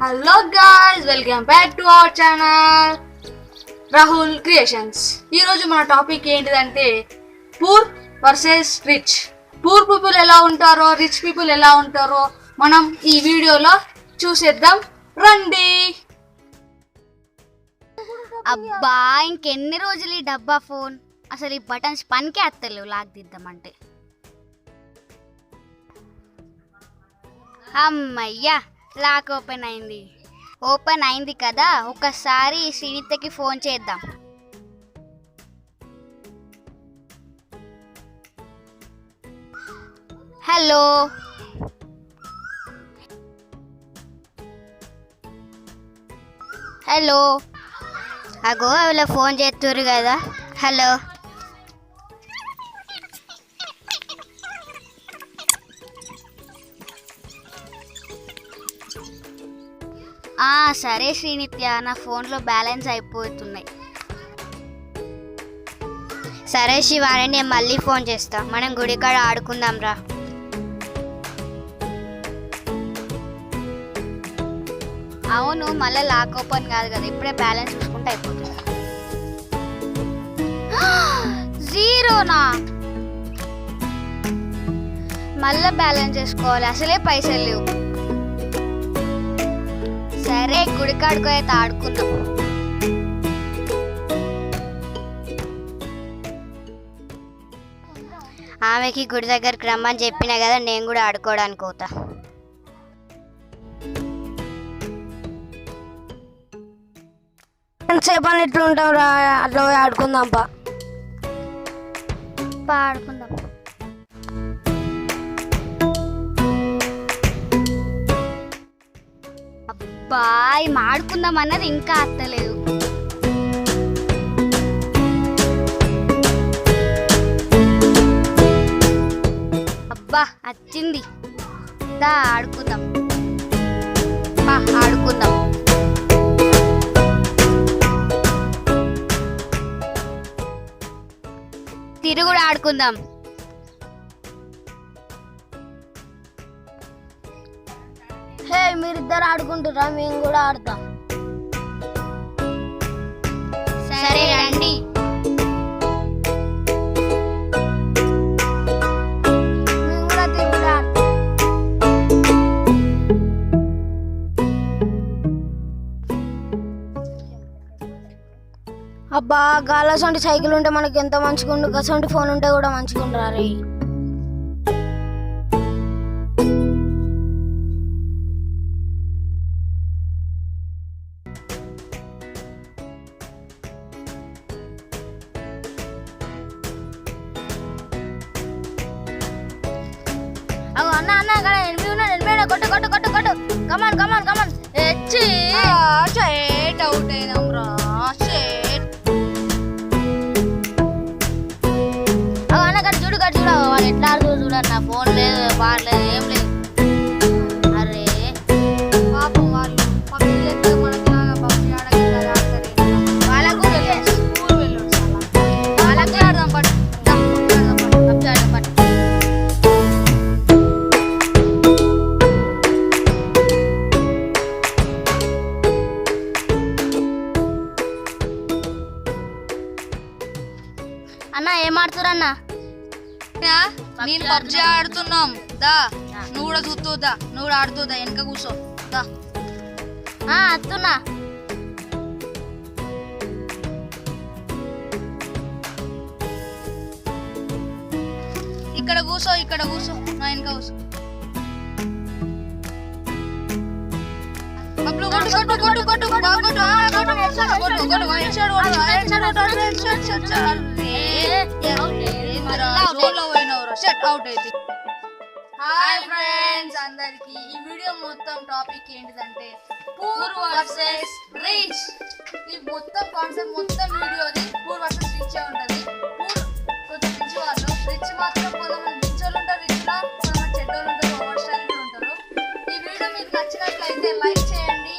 Hello guys, welcome back to our channel Rahul creations. ఈరోజు మన topic ఏంటిదంటే poor versus rich. Poor people ఎలా ఉంటారో, రిచ్ పీపుల్ ఎలా ఉంటారో మనం ఈ వీడియోలో చూసేద్దాం రండి. అబ్బా, ఇంకెన్ని రోజులు ఈ డబ్బా ఫోన్? అసలు ఈ బటన్స్ పనికే అత్తలేవు లాక్ దిద్దామంటే. అమ్మయ్యా, లాక్ ఓపెన్ అయింది కదా. ఒకసారి శ్రీనిత్యకి ఫోన్ చేద్దాం. హలో హలో, అగో అలా ఫోన్ చేస్తుర్రు కదా. హలో, సరే శ్రీనిత్య, నా ఫోన్లో బ్యాలెన్స్ అయిపోతున్నాయి. సరే శివాని, నేను మళ్ళీ ఫోన్ చేస్తా. మనం గుడికాడ ఆడుకుందాం రా. అవును, మళ్ళీ లాక్ ఓపెన్ కాదు కదా, ఇప్పుడే బ్యాలెన్స్ చూసుకుంటే అయిపోతుంది. జీరోనా? మళ్ళీ బ్యాలెన్స్ చేసుకోవాలి, అసలే పైసలు లేవు. సరే, గుడికాడుకో అయితే ఆడుకుందాం. ఆమెకి గుడి దగ్గరికి రమ్మని చెప్పినా కదా, నేను కూడా ఆడుకోవడానికి పోతా. ఎంతసేపు అని ఇట్లా ఉంటాం రా, అట్లా పోయి ఆడుకుందాం ఆడుకుందాం. అబ్బాయి, ఆడుకుందాం అన్నది ఇంకా అత్తలేదు. అబ్బా, వచ్చింది. దా ఆడుకుందాం, ఆడుకుందాం. తిరుగుడు ఆడుకుందాం. హే, మీరిద్దరు ఆడుకుంటురా, మేము కూడా ఆడతాం. సరే రండి. మేము కూడా తిరుగుడు ఆడతాం. అబ్బా, గాలసంటి సైకిల్ ఉంటే మనకి ఎంత మంచిగా ఉండు, గసంటి ఫోన్ ఉంటే కూడా మంచిగా ఉండరా రే. అన్న అన్న, అక్కడ ఎనిమిది కొట్టు కొట్టు కొట్టు కొట్టు. కమాన్ కమాన్ కమాన్. ఎచ్చి షేట్ అవుట్ అయినాం రా. అన్న గడి చూడు వాళ్ళు ఎట్లా ఆడుతూ చూడండి. నా ఫోన్ లేదు, పాడలేదు, ఏం లేదు. అరే పాపం వాళ్ళు పబ్జీ చేస్తారు, మనకులాగా పబ్జీ ఆడతారు. వాళ్ళకు స్కూల్ వెళ్ళాడు వాళ్ళకి ఆడదాం పట్టు. పబ్జీ ఆడదాం పట్టు. అన్న ఏం ఆడుతురన్నా? నేను పబ్జీ ఆడుతున్నాం దా. నువ్వు కూడా చూస్తుందా, నువ్వు కూడా ఆడుతుందా, వెనక కూర్చో దా. అత్తున్నా. ఇక్కడ కూర్చో నా వెనక కూర్చో. బబ్లు కొట్టు కొట్టు కొట్టు కొట్టు బాగా కొట్టు. కొట్టు కొట్టు అవుట్ అయితే. హాయ్ ఫ్రెండ్స్ అందరికి, ఈ వీడియో మొత్తం టాపిక్ ఏంటిదంటే పూర్ వర్సెస్ రిచ్. ఈ మొత్తం కాన్సెప్ట్ మొత్తం వీడియోది పూర్ వర్సెస్ రిచ్ ఉంటది. పూర్ కొంచెం రిచ్ వాళ్ళు, రిచ్ మాత్రం కొంతమంది రిచ్ వాళ్ళు ఉంటారు, రిచ్ లో కొంతమంది చెడ్డోళ్ళు ఉంటారు, ఓవర్ స్టైల్ కూడా ఉంటారు. ఈ వీడియో మీకు నచ్చినట్లయితే లైక్ చేయండి,